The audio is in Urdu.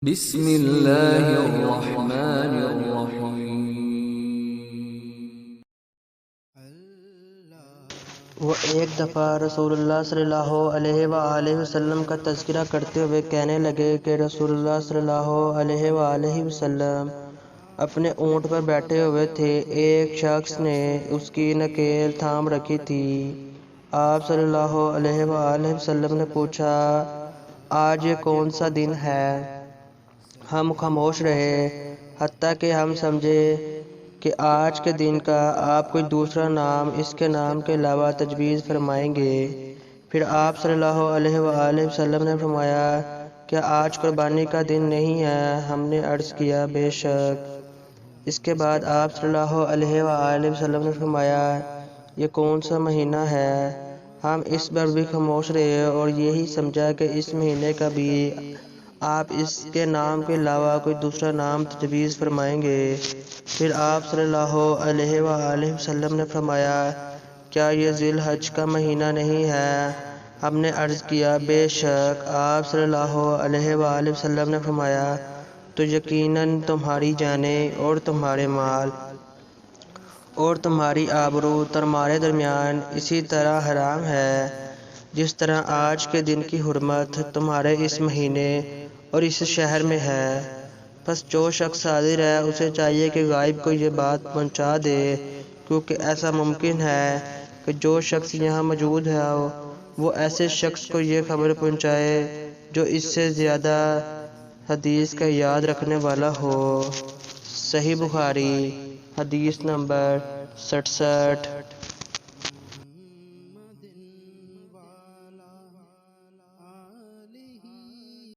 بسم اللہ الرحمن الرحیم۔ وہ ایک دفعہ رسول اللہ صلی اللہ علیہ وآلہ وسلم کا تذکرہ کرتے ہوئے کہنے لگے کہ رسول اللہ صلی اللہ علیہ وآلہ وسلم اپنے اونٹ پر بیٹھے ہوئے تھے۔ ایک شخص نے اس کی نکیل تھام رکھی تھی۔ آپ صلی اللہ علیہ وآلہ وسلم نے پوچھا، آج یہ کون سا دن ہے؟ ہم خاموش رہے حتیٰ کہ ہم سمجھے کہ آج کے دن کا آپ کوئی دوسرا نام اس کے نام کے علاوہ تجویز فرمائیں گے۔ پھر آپ صلی اللہ علیہ وآلہ وسلم نے فرمایا، کیا آج قربانی کا دن نہیں ہے؟ ہم نے عرض کیا، بے شک۔ اس کے بعد آپ صلی اللہ علیہ وآلہ وسلم نے فرمایا، یہ کون سا مہینہ ہے؟ ہم اس پر بھی خاموش رہے اور یہی سمجھا کہ اس مہینے کا بھی آپ اس کے نام کے علاوہ کوئی دوسرا نام تجویز فرمائیں گے۔ پھر آپ صلی اللہ علیہ وآلہ وسلم نے فرمایا، کیا یہ ذی الحج کا مہینہ نہیں ہے؟ ہم نے عرض کیا، بے شک۔ آپ صلی اللہ علیہ وآلہ وسلم نے فرمایا، تو یقیناً تمہاری جانیں اور تمہارے مال اور تمہاری آبرو تمہارے درمیان اسی طرح حرام ہے جس طرح آج کے دن کی حرمت تمہارے اس مہینے اور اس شہر میں ہے۔ پس جو شخص حاضر ہے اسے چاہیے کہ غائب کو یہ بات پہنچا دے، کیونکہ ایسا ممکن ہے کہ جو شخص یہاں موجود ہے وہ ایسے شخص کو یہ خبر پہنچائے جو اس سے زیادہ حدیث کا یاد رکھنے والا ہو۔ صحیح بخاری، حدیث نمبر 67۔